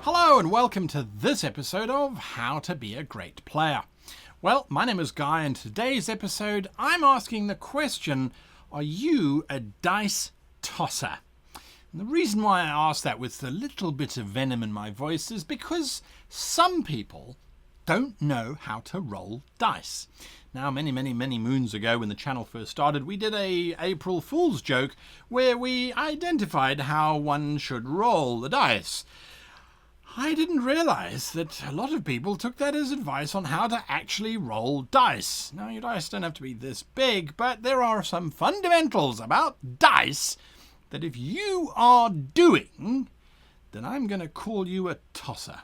Hello and welcome to this episode of How to Be a Great Player. Well, my name is Guy and today's episode I'm asking the question, are you a dice tosser? And the reason why I ask that with a little bit of venom in my voice is because some people don't know how to roll dice. Now, many moons ago when the channel first started, we did a April Fool's joke where we identified how one should roll the dice. I didn't realize that a lot of people took that as advice on how to actually roll dice. Now, your dice don't have to be this big, but there are some fundamentals about dice that if you are doing, then I'm going to call you a tosser.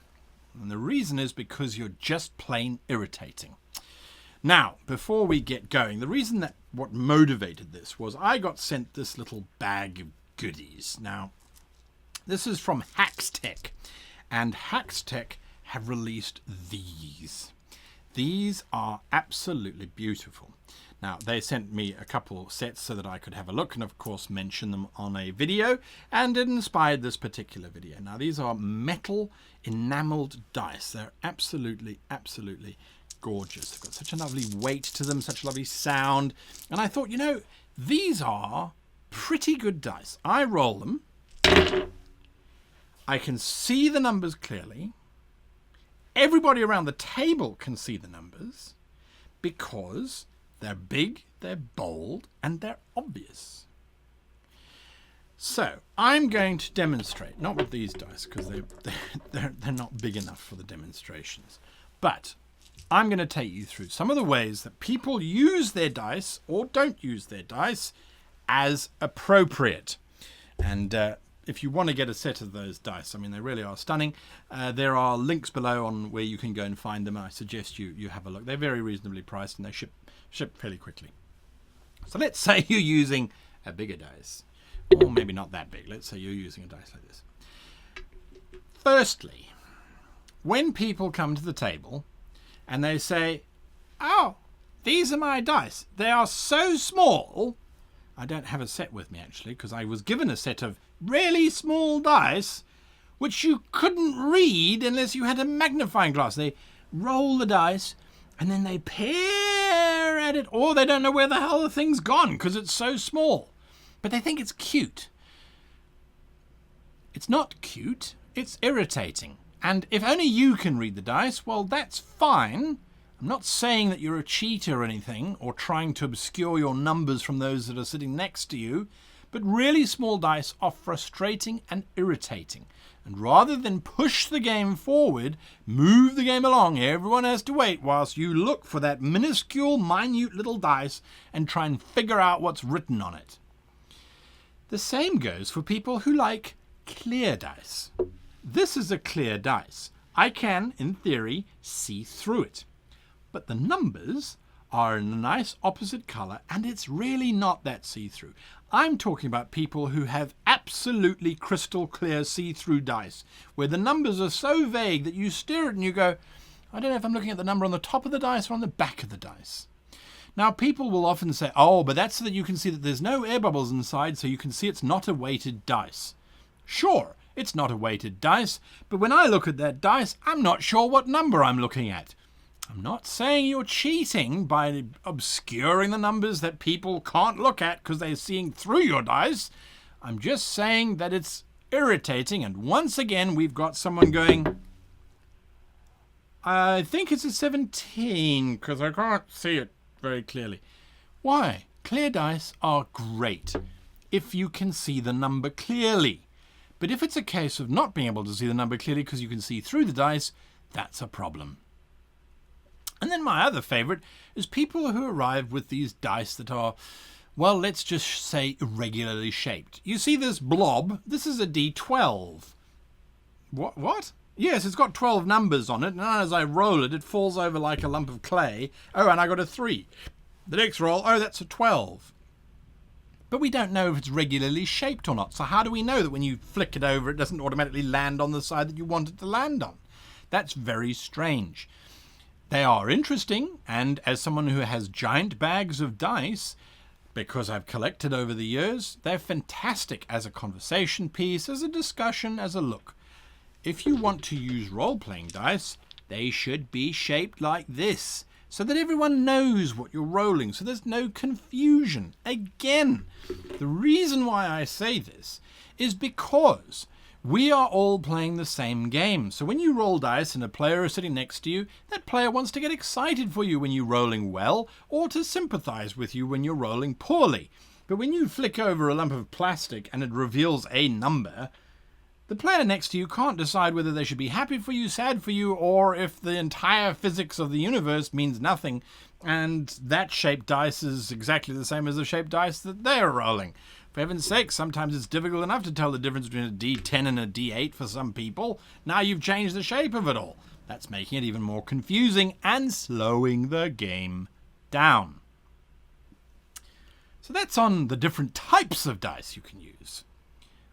And the reason is because you're just plain irritating. Now, before we get going, the reason that what motivated this was I got sent this little bag of goodies. Now, this is from Haxtec. And Haxtec have released these. These are absolutely beautiful. Now, they sent me a couple sets so that I could have a look and, of course, mention them on a video. And it inspired this particular video. Now, these are metal enameled dice. They're absolutely gorgeous. They've got such a lovely weight to them, such a lovely sound. And I thought, these are pretty good dice. I roll them. I can see the numbers clearly. Everybody around the table can see the numbers because they're big, they're bold, and they're obvious. So I'm going to demonstrate, not with these dice because they're not big enough for the demonstrations, but I'm going to take you through some of the ways that people use their dice or don't use their dice as appropriate. And if you want to get a set of those dice, I mean, they really are stunning. There are links below on where you can go and find them. I suggest you have a look. They're very reasonably priced and they ship fairly quickly. So let's say you're using a bigger dice. Or maybe not that big. Let's say you're using a dice like this. Firstly, when people come to the table and they say, oh, these are my dice. They are so small. I don't have a set with me, actually, because I was given a set of really small dice, which you couldn't read unless you had a magnifying glass. They roll the dice, and then they peer at it, or they don't know where the hell the thing's gone, because it's so small. But they think it's cute. It's not cute. It's irritating. And if only you can read the dice, well, that's fine. I'm not saying that you're a cheater or anything, or trying to obscure your numbers from those that are sitting next to you, but really small dice are frustrating and irritating. And rather than push the game forward, move the game along, everyone has to wait whilst you look for that minuscule, minute little dice and try and figure out what's written on it. The same goes for people who like clear dice. This is a clear dice. I can, in theory, see through it. But the numbers are in a nice opposite colour and it's really not that see-through. I'm talking about people who have absolutely crystal clear see-through dice where the numbers are so vague that you stare at it and you go, I don't know if I'm looking at the number on the top of the dice or on the back of the dice. Now, people will often say, oh, but that's so that you can see that there's no air bubbles inside so you can see it's not a weighted dice. Sure, it's not a weighted dice, but when I look at that dice, I'm not sure what number I'm looking at. I'm not saying you're cheating by obscuring the numbers that people can't look at because they're seeing through your dice. I'm just saying that it's irritating. And once again, we've got someone going, I think it's a 17 because I can't see it very clearly. Why? Clear dice are great if you can see the number clearly. But if it's a case of not being able to see the number clearly because you can see through the dice, that's a problem. And then my other favourite is people who arrive with these dice that are, well, let's just say irregularly shaped. You see this blob? This is a D12. What? Yes, it's got 12 numbers on it, and as I roll it, it falls over like a lump of clay. Oh, and I got a 3. The next roll, oh, that's a 12. But we don't know if it's regularly shaped or not. So how do we know that when you flick it over, it doesn't automatically land on the side that you want it to land on? That's very strange. They are interesting, and as someone who has giant bags of dice, because I've collected over the years, they're fantastic as a conversation piece, as a discussion, as a look. if you want to use role-playing dice, they should be shaped like this, so that everyone knows what you're rolling, so there's no confusion. Again, the reason why I say this is because we are all playing the same game. So when you roll dice and a player is sitting next to you, that player wants to get excited for you when you're rolling well, or to sympathize with you when you're rolling poorly. But when you flick over a lump of plastic and it reveals a number, the player next to you can't decide whether they should be happy for you, sad for you, or if the entire physics of the universe means nothing, and that shaped dice is exactly the same as the shaped dice that they're rolling. For heaven's sake, sometimes it's difficult enough to tell the difference between a D10 and a D8 for some people. Now you've changed the shape of it all. That's making it even more confusing and slowing the game down. So that's on the different types of dice you can use.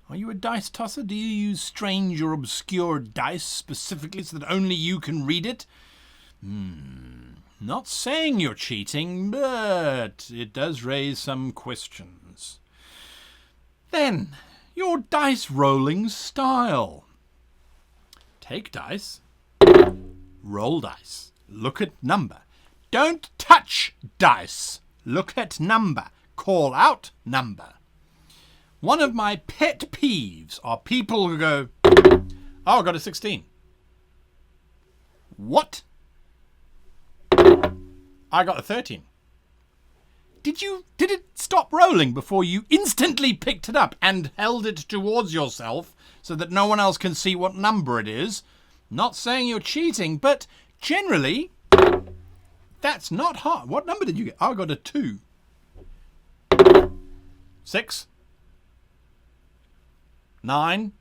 Are you a dice tosser? Do you use strange or obscure dice specifically so that only you can read it? Not saying you're cheating, but it does raise some questions. Then, your dice rolling style. Take dice, roll dice, look at number. Don't touch dice. Look at number. Call out number. One of my pet peeves are people who go, oh, I got a 16. What? I got a 13. Did it stop rolling before you instantly picked it up and held it towards yourself so that no one else can see what number it is? Not saying you're cheating, but generally, that's not hard. What number did you get? I got a 2. 6. 9.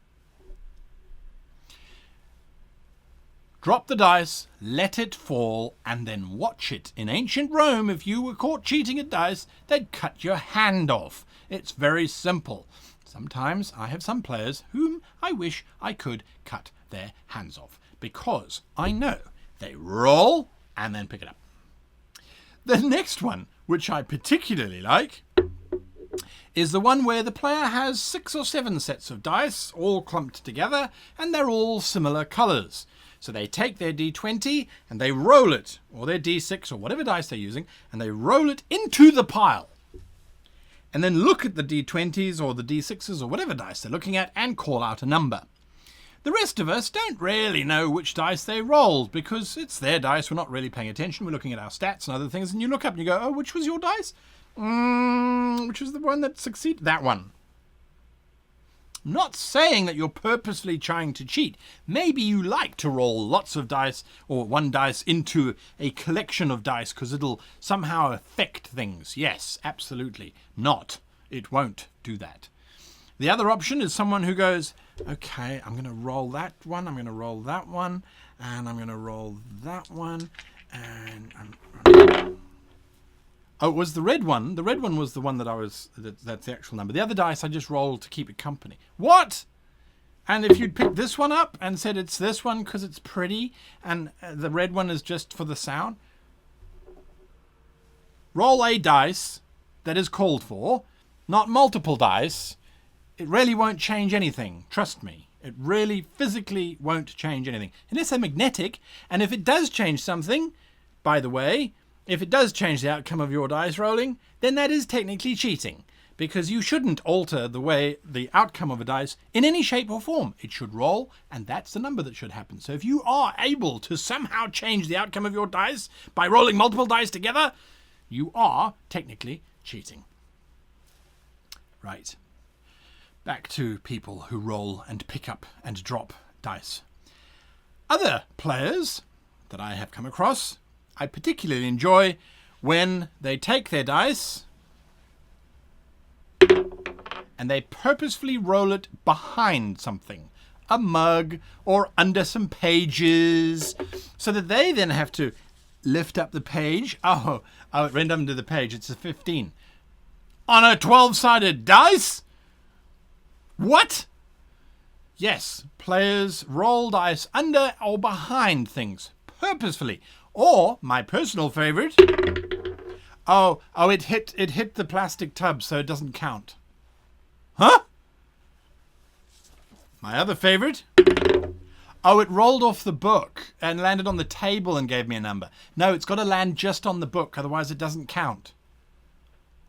Drop the dice, let it fall, and then watch it. In ancient Rome, if you were caught cheating at dice, they'd cut your hand off. It's very simple. Sometimes I have some players whom I wish I could cut their hands off, because I know they roll and then pick it up. The next one, which I particularly like, is the one where the player has 6 or 7 sets of dice all clumped together and they're all similar colours. So they take their D20 and they roll it, or their D6 or whatever dice they're using, and they roll it into the pile. And then look at the D20s or the D6s or whatever dice they're looking at and call out a number. The rest of us don't really know which dice they rolled because it's their dice. We're not really paying attention. We're looking at our stats and other things, and you look up and you go, oh, which was your dice? Which was the one that succeeded? That one. I'm not saying that you're purposely trying to cheat. Maybe you like to roll lots of dice or one dice into a collection of dice because it'll somehow affect things. Yes, absolutely. Not. It won't do that. The other option is someone who goes, okay, I'm going to roll that one, I'm going to roll that one, and I'm going to roll that one, and oh, it was the red one. The red one was the one that's the actual number. The other dice I just rolled to keep it company. What? And if you'd picked this one up and said it's this one because it's pretty, and the red one is just for the sound, roll a dice that is called for, not multiple dice. It really won't change anything. Trust me. It really physically won't change anything. Unless they're magnetic. And if it does change something, by the way, if it does change the outcome of your dice rolling, then that is technically cheating. Because you shouldn't alter the outcome of a dice in any shape or form. It should roll, and that's the number that should happen. So if you are able to somehow change the outcome of your dice by rolling multiple dice together, you are technically cheating. Right. Back to people who roll and pick up and drop dice. Other players that I have come across, I particularly enjoy when they take their dice and they purposefully roll it behind something, a mug or under some pages, so that they then have to lift up the page. Oh, it went under the page. It's a 15. On a 12-sided dice? What? Yes, players roll dice under or behind things, purposefully. Or, my personal favourite, it hit the plastic tub, so it doesn't count. Huh? My other favourite, Oh, it rolled off the book and landed on the table and gave me a number. No, it's got to land just on the book, otherwise it doesn't count.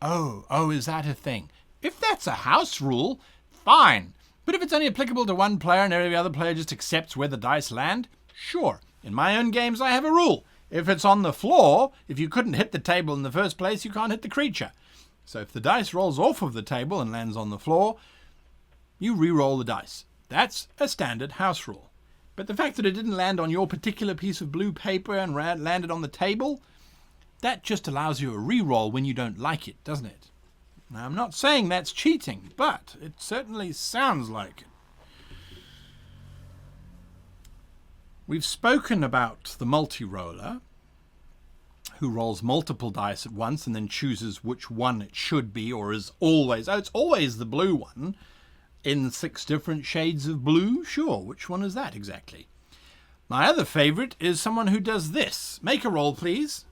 Oh, is that a thing? If that's a house rule, fine. But if it's only applicable to one player and every other player just accepts where the dice land, sure. In my own games, I have a rule. If it's on the floor, if you couldn't hit the table in the first place, you can't hit the creature. So if the dice rolls off of the table and lands on the floor, you re-roll the dice. That's a standard house rule. But the fact that it didn't land on your particular piece of blue paper and landed on the table, that just allows you a re-roll when you don't like it, doesn't it? Now, I'm not saying that's cheating, but it certainly sounds like it. We've spoken about the multi-roller, who rolls multiple dice at once and then chooses which one it should be, or is always... Oh, it's always the blue one in 6 different shades of blue? Sure, which one is that exactly? My other favourite is someone who does this. Make a roll, please.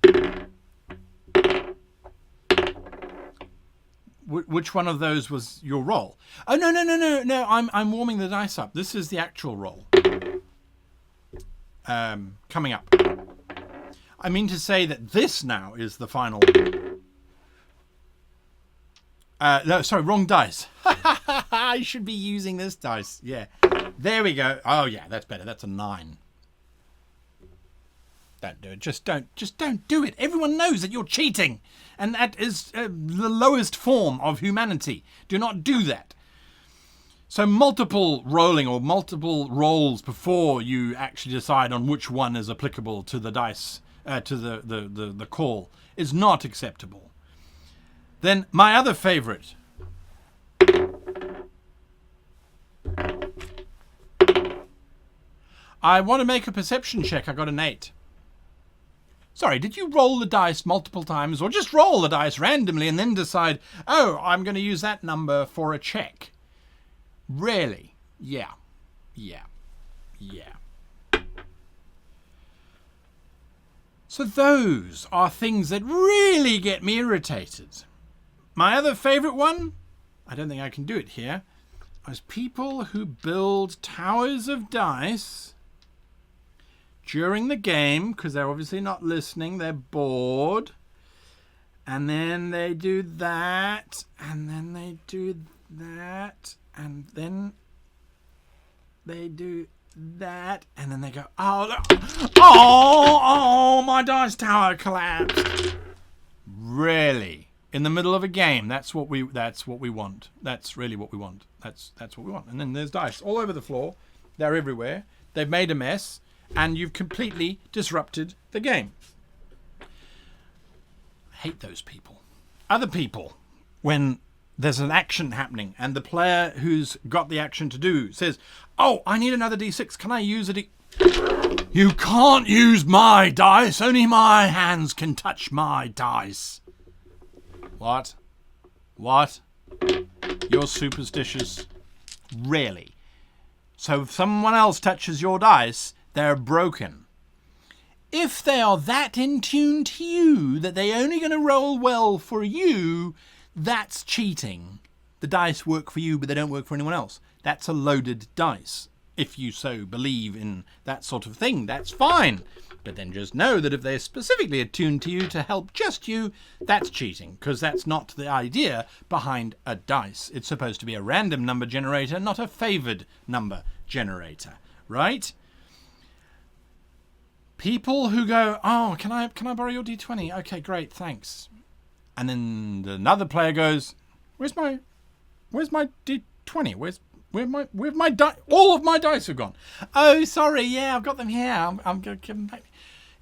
Which one of those was your roll? Oh, no, I'm warming the dice up. This is the actual roll. Coming up. I mean to say that this now is the final. No, sorry, wrong dice. I should be using this dice. Yeah. There we go. Oh, yeah, that's better. That's a 9. Don't do it. Just don't do it. Everyone knows that you're cheating. And that is the lowest form of humanity. Do not do that. So multiple rolling or multiple rolls before you actually decide on which one is applicable to the dice, to the call, is not acceptable. Then my other favourite. I want to make a perception check. I got an 8. Sorry, did you roll the dice multiple times or just roll the dice randomly and then decide, oh, I'm going to use that number for a check? Really? Yeah. So those are things that really get me irritated. My other favourite one, I don't think I can do it here, is people who build towers of dice during the game, because they're obviously not listening, they're bored, and then they do that, and then they do that, and then they do that, and then they go, oh, my dice tower collapsed. Really? In the middle of a game? That's what we want. That's really what we want. That's what we want. And then there's dice all over the floor. They're everywhere. They've made a mess, and you've completely disrupted the game. I hate those people. Other people, when there's an action happening and the player who's got the action to do says, oh, I need another D6. Can I use a D... You can't use my dice. Only my hands can touch my dice. What? You're superstitious? Really? So if someone else touches your dice, they're broken. If they are that in tune to you that they're only going to roll well for you, that's cheating. The dice work for you, but they don't work for anyone else. That's a loaded dice. If you so believe in that sort of thing, that's fine. But then just know that if they're specifically attuned to you to help just you, that's cheating, because that's not the idea behind a dice. It's supposed to be a random number generator, not a favoured number generator, right? People who go, oh, can I borrow your D20? Okay, great, thanks. And then another player goes, where's my D20? Where's my dice? All of my dice have gone. Oh, sorry, yeah, I've got them here. I'm going to give them back.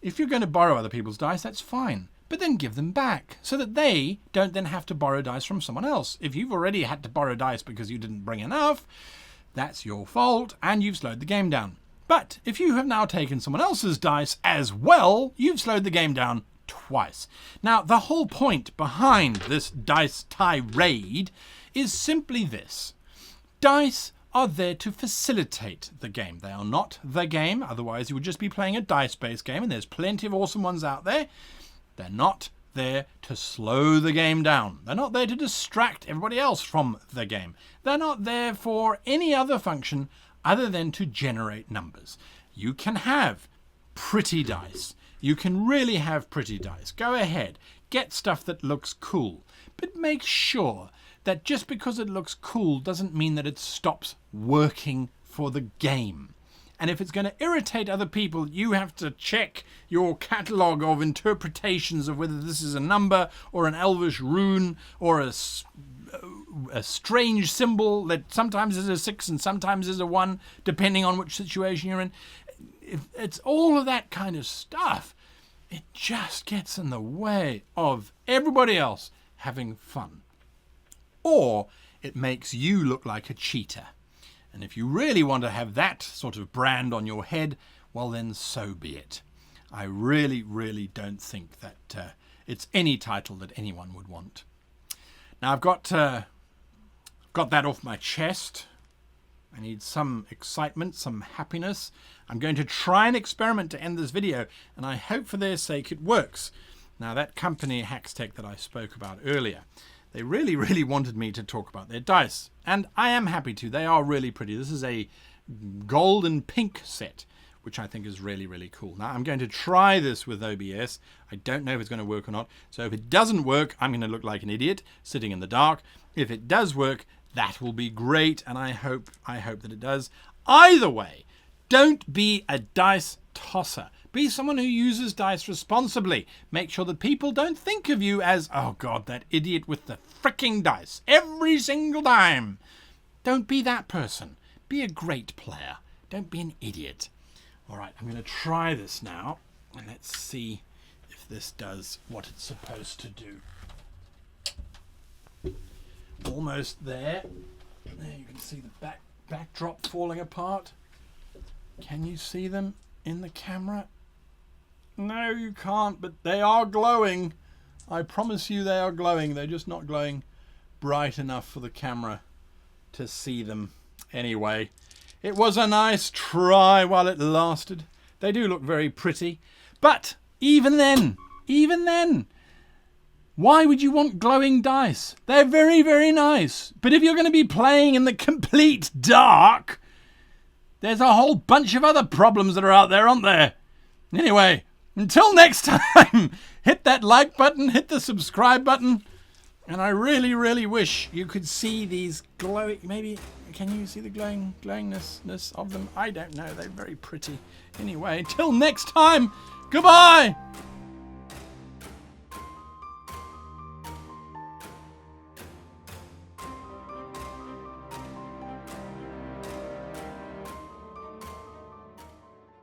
If you're going to borrow other people's dice, that's fine. But then give them back so that they don't then have to borrow dice from someone else. If you've already had to borrow dice because you didn't bring enough, that's your fault and you've slowed the game down. But if you have now taken someone else's dice as well, you've slowed the game down twice. Now, the whole point behind this dice tirade is simply this. Dice are there to facilitate the game. They are not the game, otherwise you would just be playing a dice-based game, and there's plenty of awesome ones out there. They're not there to slow the game down. They're not there to distract everybody else from the game. They're not there for any other function other than to generate numbers. You can have pretty dice. You can really have pretty dice. Go ahead, get stuff that looks cool, but make sure that just because it looks cool doesn't mean that it stops working for the game. And if it's going to irritate other people, you have to check your catalogue of interpretations of whether this is a number or an elvish rune or a strange symbol that sometimes is a 6 and sometimes is a 1, depending on which situation you're in. If it's all of that kind of stuff, it just gets in the way of everybody else having fun. Or it makes you look like a cheater. And if you really want to have that sort of brand on your head, well then so be it. I really, really don't think that it's any title that anyone would want. Now I've got that off my chest. I need some excitement, some happiness. I'm going to try an experiment to end this video, and I hope for their sake it works. Now that company, Haxtec, that I spoke about earlier, they really, really wanted me to talk about their dice. And I am happy to. They are really pretty. This is a gold and pink set, which I think is really, really cool. Now, I'm going to try this with OBS. I don't know if it's going to work or not. So if it doesn't work, I'm going to look like an idiot sitting in the dark. If it does work, that will be great. And I hope that it does. Either way, don't be a dice tosser. Be someone who uses dice responsibly. Make sure that people don't think of you as, oh God, that idiot with the fricking dice every single time. Don't be that person. Be a great player. Don't be an idiot. All right, I'm going to try this now, and let's see if this does what it's supposed to do. Almost there. There you can see the backdrop falling apart. Can you see them in the camera? No, you can't, but they are glowing. I promise you they are glowing. They're just not glowing bright enough for the camera to see them. Anyway, it was a nice try while it lasted. They do look very pretty. But even then, why would you want glowing dice? They're very, very nice. But if you're going to be playing in the complete dark, there's a whole bunch of other problems that are out there, aren't there? Anyway, until next time, hit that like button, hit the subscribe button, and I really, really wish you could see these glowing, maybe, can you see the glowingness of them? I don't know, they're very pretty. Anyway, until next time, goodbye!